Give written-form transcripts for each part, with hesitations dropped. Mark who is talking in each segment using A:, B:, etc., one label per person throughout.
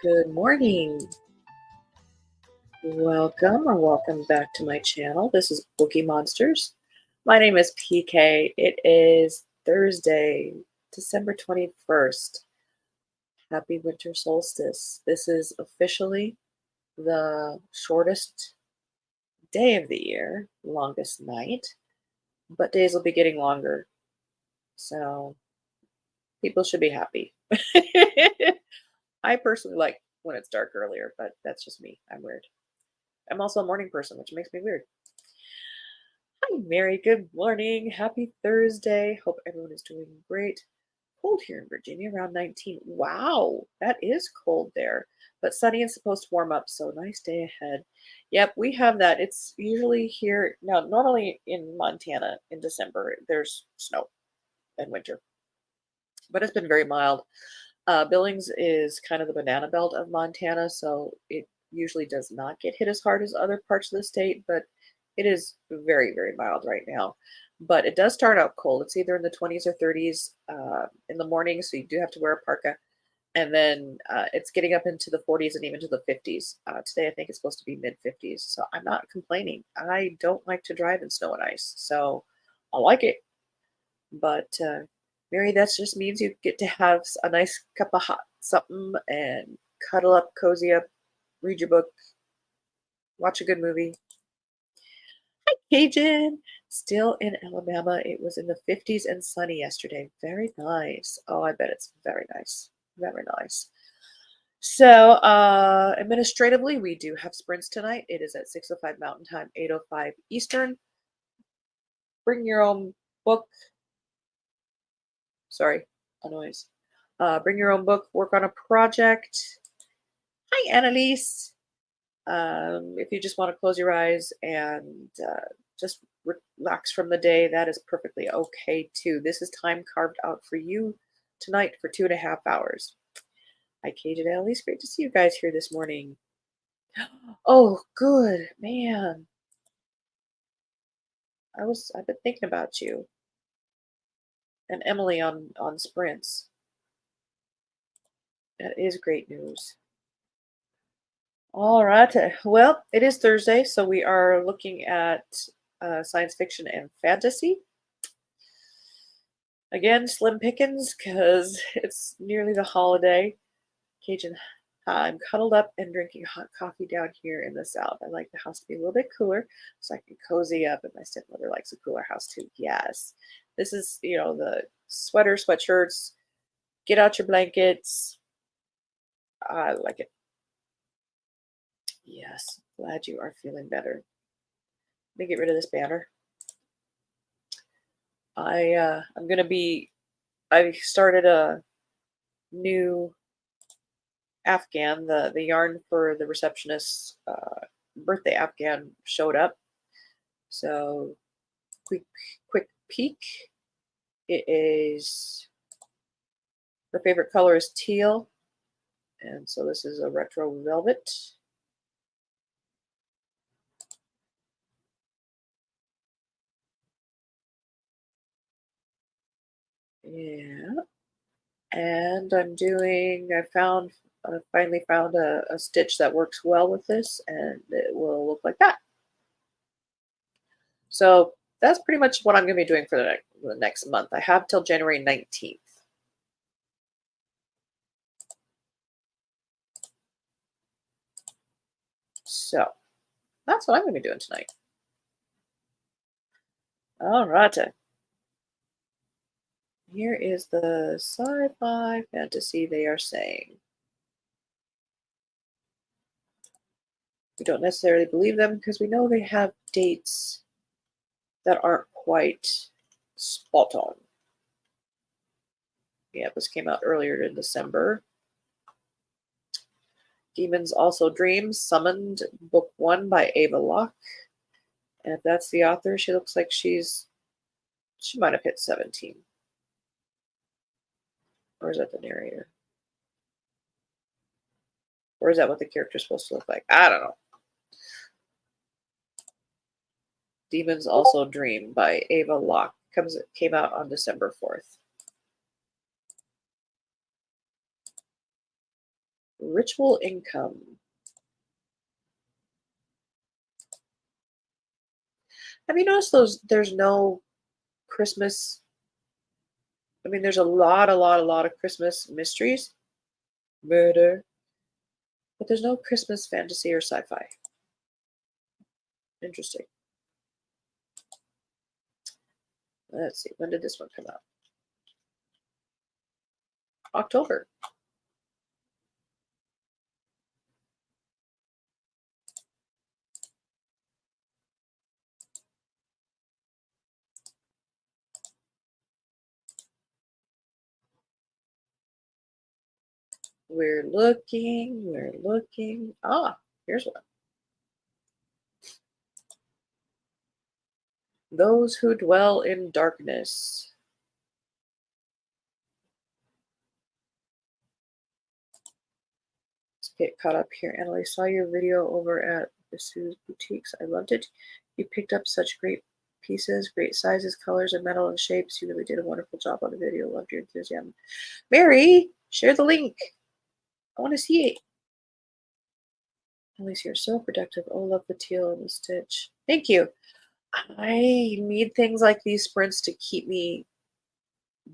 A: Good morning. Welcome back to my channel. This is Bookeemonsters. My name is PK. It is Thursday, December 21st. Happy winter solstice. This is officially the shortest day of the year, longest night, but days will be getting longer. So people should be happy. I personally like when it's dark earlier, but that's just me. I'm weird. I'm also a morning person, which makes me weird. Hi, Mary. Good morning. Happy Thursday. Hope everyone is doing great. Cold here in Virginia, around 19. Wow, that is cold there, but sunny and supposed to warm up, so nice day ahead. Yep, we have that. It's usually here now, normally in Montana in December, there's snow and winter, but it's been very mild. Billings is kind of the banana belt of Montana, so it usually does not get hit as hard as other parts of the state, but it is very, very mild right now. But it does start out cold. It's either in the 20s or 30s in the morning, so you do have to wear a parka. And then it's getting up into the 40s and even to the 50s. Today, I think it's supposed to be mid 50s, so I'm not complaining. I don't like to drive in snow and ice, so I like it. But Mary, that just means you get to have a nice cup of hot something and cuddle up, cozy up, read your book, watch a good movie. Hi, Cajun. Still in Alabama. It was in the 50s and sunny yesterday. Very nice. Oh, I bet it's very nice. Very nice. So, administratively, we do have sprints tonight. It is at 6:05 Mountain Time, 8:05 Eastern. Bring your own book. Sorry, a noise. Bring your own book, work on a project. Hi, Annalise. If you just want to close your eyes and just relax from the day, that is perfectly okay too. This is time carved out for you tonight for 2.5 hours. Hi, Kate and Annalise. Great to see you guys here this morning. Oh, good man. I've been thinking about you and Emily on sprints. That is great news. All right. Well, it is Thursday, so we are looking at science fiction and fantasy. Again, slim pickings because it's nearly the holiday. Cajun, I'm cuddled up and drinking hot coffee down here in the South. I like the house to be a little bit cooler so I can cozy up, and my stepmother likes a cooler house too. Yes. This is, the sweater, sweatshirts. Get out your blankets. I like it. Yes. Glad you are feeling better. Let me get rid of this banner. I'm gonna be. I started a new Afghan. The yarn for the receptionist's birthday Afghan showed up. So quick peek. It is her favorite color is teal, and so this is a retro velvet. Yeah, and I finally found a stitch that works well with this, and it will look like that. So that's pretty much what I'm going to be doing for the next month. I have till January 19th. So that's what I'm going to be doing tonight. All right. Here is the sci-fi fantasy they are saying. We don't necessarily believe them because we know they have dates that aren't quite spot on. Yeah, this came out earlier in December. Demons Also Dreams, Summoned, Book 1 by Ava Locke. And if that's the author, she looks like she might have hit 17. Or is that the narrator? Or is that what the character's supposed to look like? I don't know. Demons Also Dream by Ava Locke came out on December 4th. Ritual income. Have you noticed there's no Christmas? I mean, there's a lot of Christmas mysteries, murder, but there's no Christmas fantasy or sci-fi. Interesting. Let's see. When did this one come out? October. We're looking, we're looking. Ah, here's one. Those who dwell in darkness. Let's get caught up here. And I saw your video over at Sue's Boutiques. I loved it. You picked up such great pieces, great sizes, colors, and metal and shapes. You really did a wonderful job on the video. Loved your enthusiasm. Mary, share the link. I want to see it. Elise, you're so productive. Oh, love the teal and the stitch. Thank you. I need things like these sprints to keep me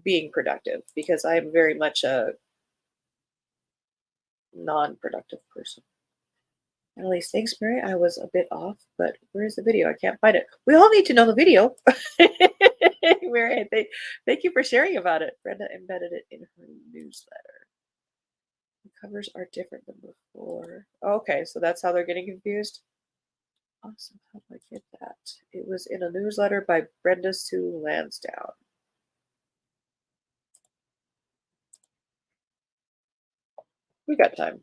A: being productive because I'm very much a non-productive person. Annalise, thanks, Mary. I was a bit off, but where's the video? I can't find it. We all need to know the video. Mary, thank you for sharing about it. Brenda embedded it in her newsletter. The covers are different than before. Okay, so that's how they're getting confused. Awesome. How do I get that? It was in a newsletter by Brenda Sue Lansdowne. We got time.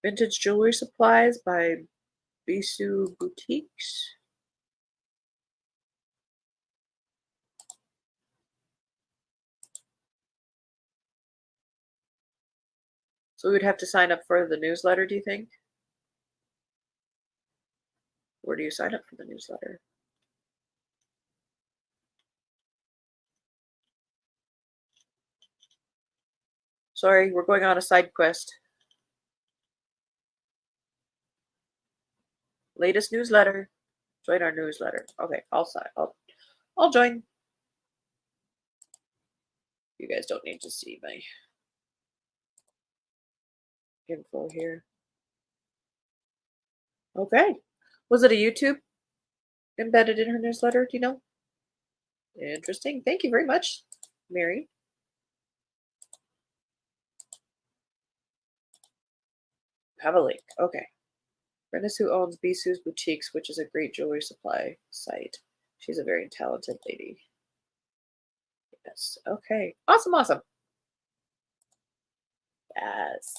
A: Vintage Jewelry Supplies by Bisou Boutiques. So we would have to sign up for the newsletter, do you think? Where do you sign up for the newsletter? Sorry, we're going on a side quest. Latest newsletter. Join our newsletter. Okay, I'll sign. I'll join. You guys don't need to see my info here. Okay. Was it a YouTube embedded in her newsletter? Do you know? Interesting. Thank you very much, Mary. Have a link. Okay. Brenda Sue owns Bisou's Boutiques, which is a great jewelry supply site. She's a very talented lady. Yes. Okay. Awesome. Awesome. Yes.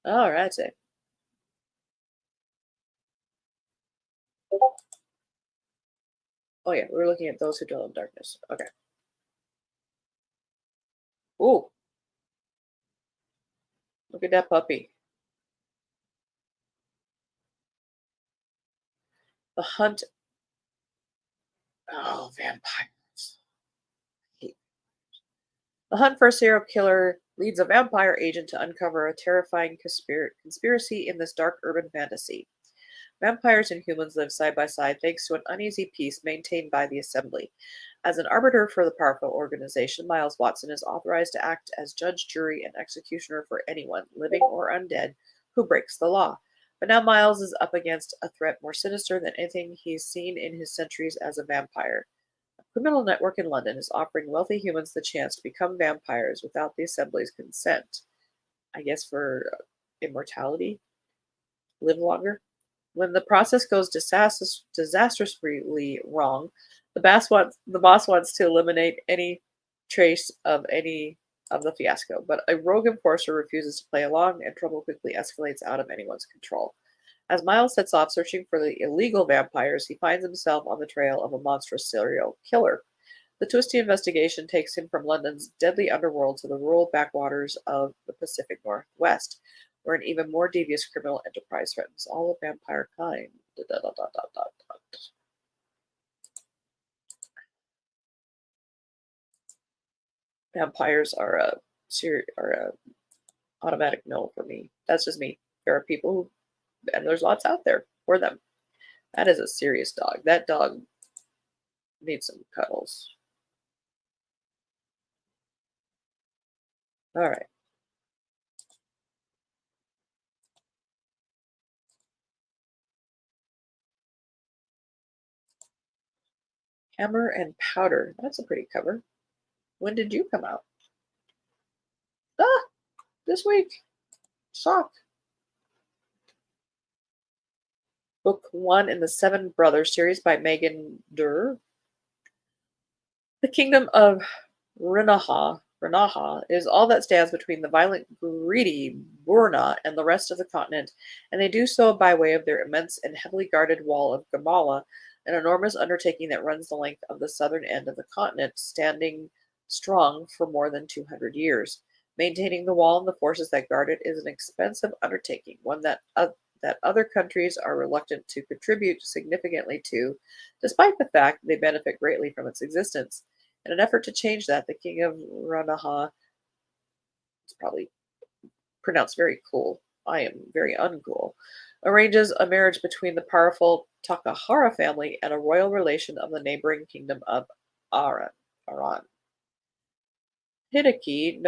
A: All right. Oh yeah, we're looking at those who dwell in darkness. Okay. Ooh, look at that puppy. The hunt. Oh, vampires. The hunt for a serial killer leads a vampire agent to uncover a terrifying conspiracy in this dark urban fantasy. Vampires and humans live side by side thanks to an uneasy peace maintained by the Assembly. As an arbiter for the powerful organization, Miles Watson is authorized to act as judge, jury, and executioner for anyone, living or undead, who breaks the law. But now Miles is up against a threat more sinister than anything he's seen in his centuries as a vampire. A criminal network in London is offering wealthy humans the chance to become vampires without the Assembly's consent. I guess for immortality? Live longer? When the process goes disastrously wrong, the boss wants to eliminate any trace of any of the fiasco, but a rogue enforcer refuses to play along, and trouble quickly escalates out of anyone's control. As Miles sets off searching for the illegal vampires, he finds himself on the trail of a monstrous serial killer. The twisty investigation takes him from London's deadly underworld to the rural backwaters of the Pacific Northwest, where an even more devious criminal enterprise threatens all of vampire kind. Da, da, da, da, da, da, da. Vampires are a automatic no for me. That's just me. There are people who, and there's lots out there for them. That is a serious dog. That dog needs some cuddles. All right. Hammer and Powder. That's a pretty cover. When did you come out? Ah, this week. Shock. Book one in the Seven Brothers series by Megan Durr. The kingdom of Renaha is all that stands between the violent, greedy Burna and the rest of the continent, and they do so by way of their immense and heavily guarded wall of Gamala, an enormous undertaking that runs the length of the southern end of the continent, standing strong for more than 200 years. Maintaining the wall and the forces that guard it is an expensive undertaking, one that other countries are reluctant to contribute significantly to, despite the fact they benefit greatly from its existence. In an effort to change that, the king of Ranaha, it's probably pronounced very cool, I am very uncool, arranges a marriage between the powerful Takahara family and a royal relation of the neighboring kingdom of Aran. Hideki,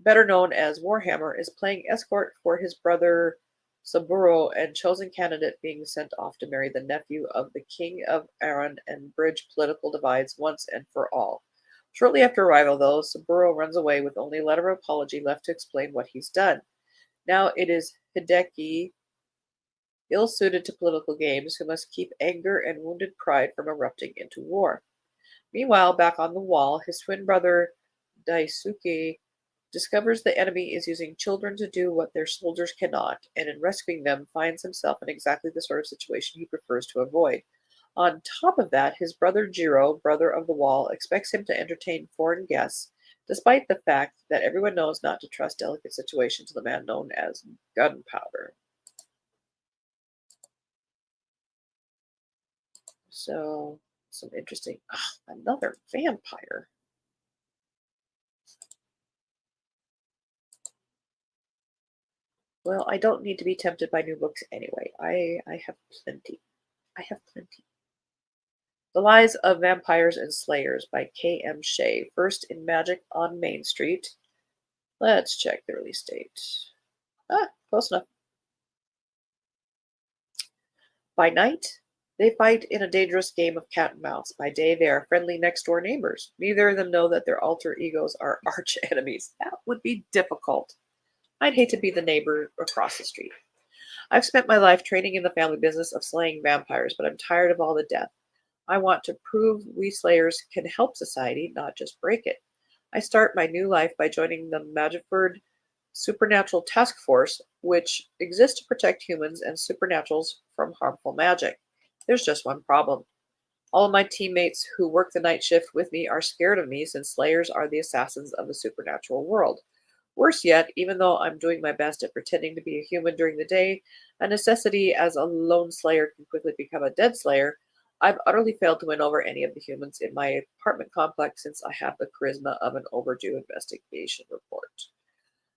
A: better known as Warhammer, is playing escort for his brother Saburo and chosen candidate being sent off to marry the nephew of the king of Aran and bridge political divides once and for all. Shortly after arrival, though, Saburo runs away with only a letter of apology left to explain what he's done. Now it is Hideki, ill-suited to political games, who must keep anger and wounded pride from erupting into war. Meanwhile, back on the wall, his twin brother Daisuke discovers the enemy is using children to do what their soldiers cannot, and in rescuing them finds himself in exactly the sort of situation he prefers to avoid. On top of that, his brother Jiro, brother of the wall, expects him to entertain foreign guests, despite the fact that everyone knows not to trust delicate situations to the man known as Gunpowder. So, some interesting. Another vampire. Well, I don't need to be tempted by new books anyway. I have plenty. I have plenty. The Lies of Vampires and Slayers by K.M. Shea. First in Magic on Main Street. Let's check the release date. Close enough. By night, they fight in a dangerous game of cat and mouse. By day, they are friendly next door neighbors. Neither of them know that their alter egos are arch enemies. That would be difficult. I'd hate to be the neighbor across the street. I've spent my life training in the family business of slaying vampires, but I'm tired of all the death. I want to prove we slayers can help society, not just break it. I start my new life by joining the Magiford Supernatural Task Force, which exists to protect humans and supernaturals from harmful magic. There's just one problem. All of my teammates who work the night shift with me are scared of me since slayers are the assassins of the supernatural world. Worse yet, even though I'm doing my best at pretending to be a human during the day, a necessity as a lone slayer can quickly become a dead slayer, I've utterly failed to win over any of the humans in my apartment complex since I have the charisma of an overdue investigation report.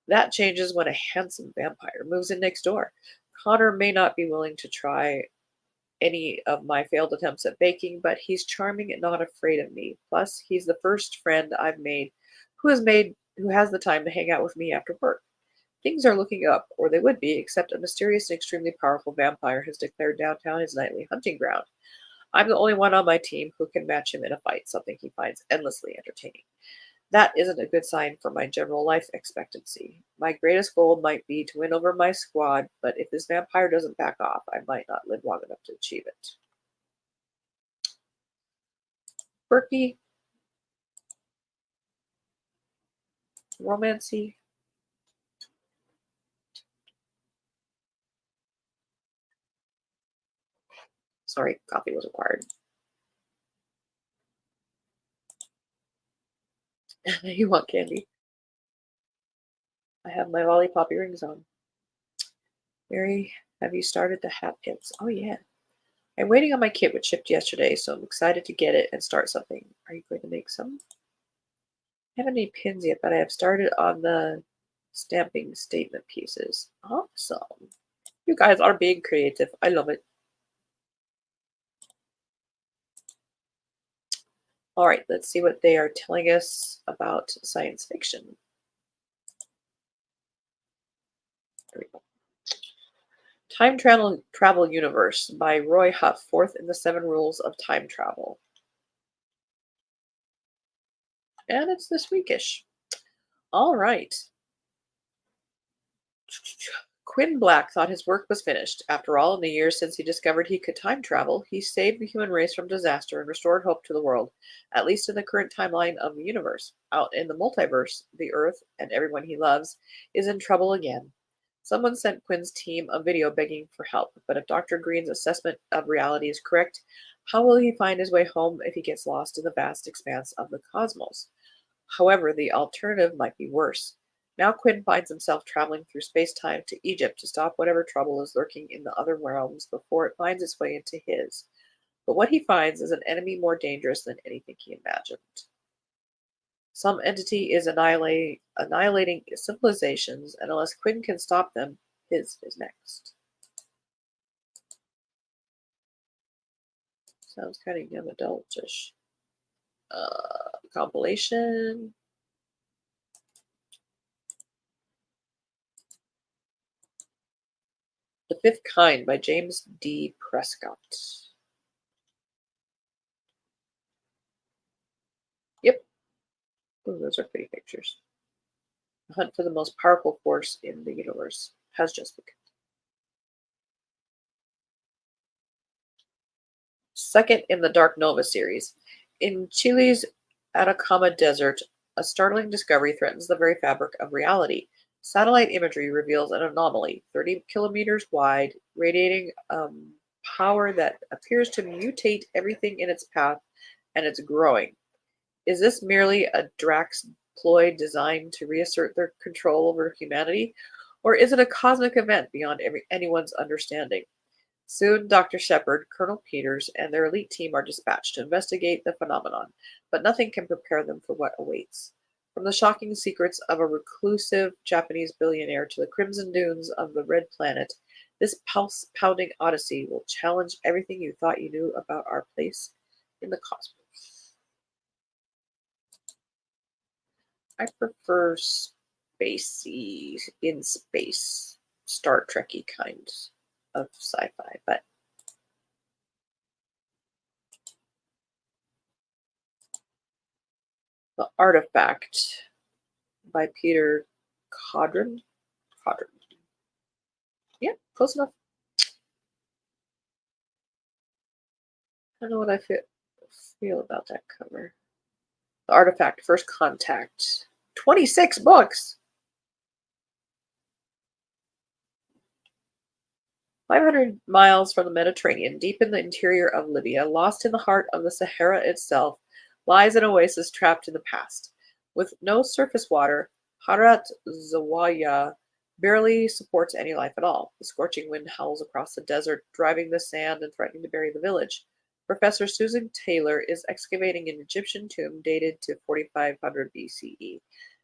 A: That changes when a handsome vampire moves in next door. Connor may not be willing to try any of my failed attempts at baking, but he's charming and not afraid of me. Plus, he's the first friend I've who has the time to hang out with me after work. Things are looking up, or they would be, except a mysterious and extremely powerful vampire has declared downtown his nightly hunting ground. I'm the only one on my team who can match him in a fight, something he finds endlessly entertaining. That isn't a good sign for my general life expectancy. My greatest goal might be to win over my squad, but if this vampire doesn't back off, I might not live long enough to achieve it. Quirky, romancy. Sorry, coffee was required. You want candy? I have my lollipop earrings on. Mary, have you started the hat pins? Oh, yeah. I'm waiting on my kit, which shipped yesterday, so I'm excited to get it and start something. Are you going to make some? I haven't made pins yet, but I have started on the stamping statement pieces. Awesome. You guys are being creative. I love it. All right, let's see what they are telling us about science fiction. There we go. Time Travel Universe by Roy Huff, fourth in the 7 Rules of Time Travel. And it's this weekish. All right. Quinn Black thought his work was finished. After all, in the years since he discovered he could time travel, he saved the human race from disaster and restored hope to the world, at least in the current timeline of the universe. Out in the multiverse, the Earth, and everyone he loves, is in trouble again. Someone sent Quinn's team a video begging for help, but if Dr. Green's assessment of reality is correct, how will he find his way home if he gets lost in the vast expanse of the cosmos? However, the alternative might be worse. Now Quinn finds himself traveling through space-time to Egypt to stop whatever trouble is lurking in the other realms before it finds its way into his. But what he finds is an enemy more dangerous than anything he imagined. Some entity is annihilating civilizations, and unless Quinn can stop them, his is next. Sounds kind of young adultish. Compilation. The Fifth Kind by James D. Prescott. Yep. Ooh, those are pretty pictures. The hunt for the most powerful force in the universe has just begun. Second in the Dark Nova series. In Chile's Atacama Desert, a startling discovery threatens the very fabric of reality. Satellite imagery reveals an anomaly, 30 kilometers wide, radiating power that appears to mutate everything in its path, and it's growing. Is this merely a Drax ploy designed to reassert their control over humanity, or is it a cosmic event beyond anyone's understanding? Soon, Dr. Shepard, Colonel Peters, and their elite team are dispatched to investigate the phenomenon, but nothing can prepare them for what awaits. From the shocking secrets of a reclusive Japanese billionaire to the crimson dunes of the Red Planet, this pulse-pounding odyssey will challenge everything you thought you knew about our place in the cosmos. I prefer spacey, in space, Star Trek-y kinds of sci-fi, but The Artifact by Peter Codron. Codron. Yeah, close enough. I don't know what I feel about that cover. The Artifact, First Contact. 26 books! 500 miles from the Mediterranean, deep in the interior of Libya, lost in the heart of the Sahara itself, lies an oasis trapped in the past. With no surface water, Harat Zawaya barely supports any life at all. The scorching wind howls across the desert, driving the sand and threatening to bury the village. Professor Susan Taylor is excavating an Egyptian tomb dated to 4500 BCE.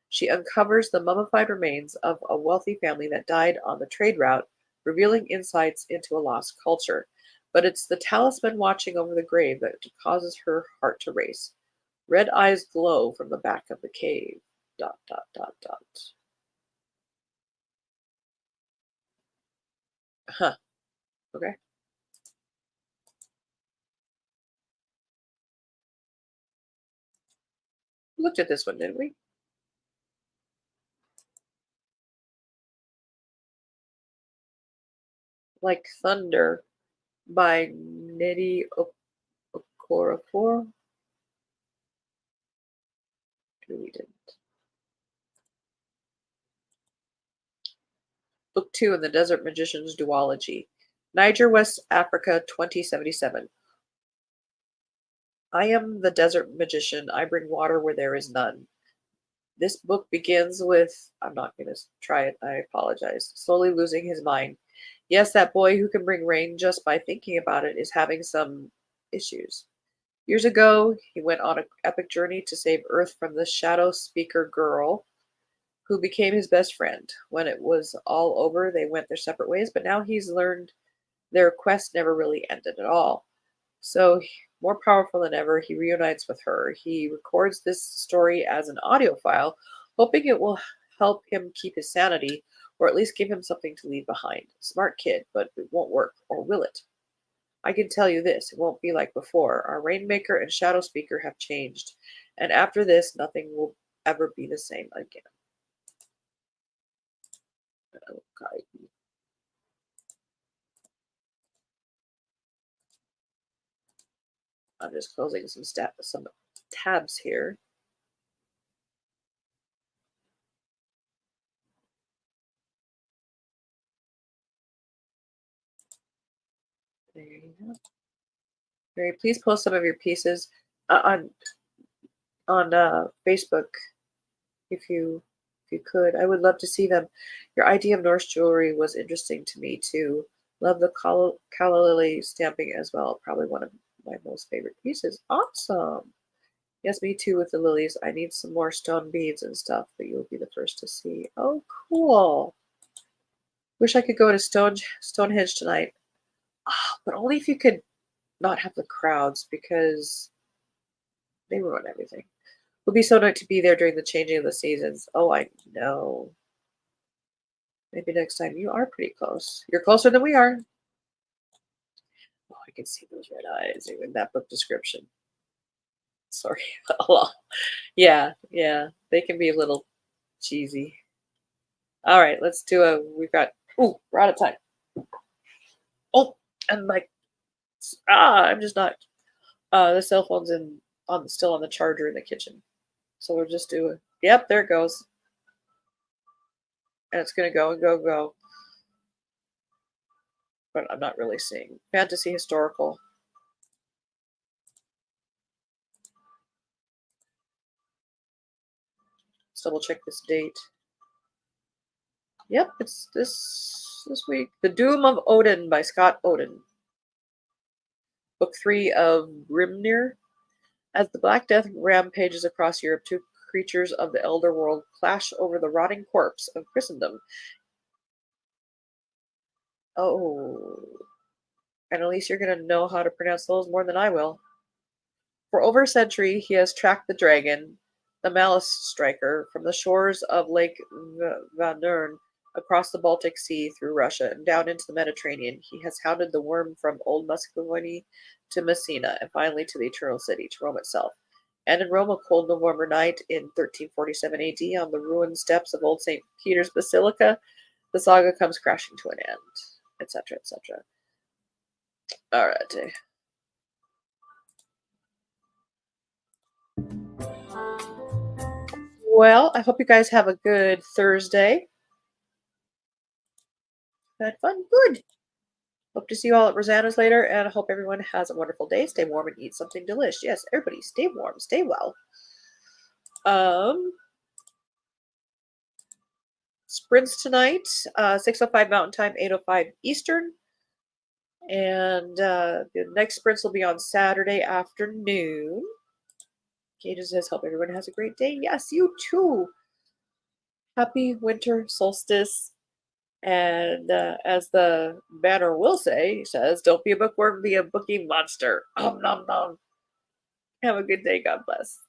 A: She uncovers the mummified remains of a wealthy family that died on the trade route, revealing insights into a lost culture. But it's the talisman watching over the grave that causes her heart to race. Red eyes glow from the back of the cave. ... Huh. Okay. We looked at this one, didn't we? Like Thunder by Nnedi Okorafor. We didn't. Book 2 in the Desert Magician's Duology. Niger, West Africa, 2077. I am the desert magician. I bring water where there is none. This book begins with, I'm not going to try it, I apologize, slowly losing his mind. Yes, that boy who can bring rain just by thinking about it is having some issues. Years ago, he went on an epic journey to save Earth from the Shadow Speaker girl, who became his best friend. When it was all over, they went their separate ways, but now he's learned their quest never really ended at all. So, more powerful than ever, he reunites with her. He records this story as an audio file, hoping it will help him keep his sanity or at least give him something to leave behind. Smart kid, but it won't work, or will it? I can tell you this, it won't be like before. Our Rainmaker and Shadow Speaker have changed, and after this, nothing will ever be the same again. Okay. I'm just closing some tabs here. There you go. Mary, please post some of your pieces on Facebook if you could. I would love to see them. Your idea of Norse jewelry was interesting to me too. Love the calla lily stamping as well. Probably one of my most favorite pieces. Awesome. Yes, me too with the lilies. I need some more stone beads and stuff, but you'll be the first to see. Oh, cool. Wish I could go to Stonehenge tonight. Ah, but only if you could not have the crowds because they ruin everything. It would be so nice to be there during the changing of the seasons. Oh, I know. Maybe next time. You are pretty close. You're closer than we are. Oh, I can see those red eyes, even that book description. Sorry. Yeah, yeah. They can be a little cheesy. All right, let's do we've got, we're out of time. Oh, and I'm just not, the cell phone's still on the charger in the kitchen. So we'll just do it. Yep, there it goes. And it's going to go and go, go. But I'm not really seeing fantasy historical. Let's double check this date. Yep, it's this week. The Doom of Odin by Scott Odin. Book 3 of Grimnir. As the Black Death rampages across Europe, two creatures of the Elder World clash over the rotting corpse of Christendom. Oh, and at least you're going to know how to pronounce those more than I will. For over a century, he has tracked the dragon, the Malice Striker, from the shores of Lake Vanern across the Baltic Sea through Russia and down into the Mediterranean. He has hounded the worm from Old Muscovy to Messina and finally to the Eternal City, to Rome itself. And in Rome, a cold November night in 1347 AD, on the ruined steps of Old St. Peter's Basilica, the saga comes crashing to an end, etc., etc. All right. Well, I hope you guys have a good Thursday. Had fun. Good. Hope to see you all at Rosanna's later, and I hope everyone has a wonderful day. Stay warm and eat something delicious. Yes, everybody, stay warm, stay well. Sprints tonight, 6:05 Mountain Time, 8:05 Eastern. And the next sprints will be on Saturday afternoon. Katie says, hope everyone has a great day. Yes, you too. Happy winter solstice. And as the banner will say, he says, don't be a bookworm, be a bookie monster. Nom nom nom. Have a good day. God bless.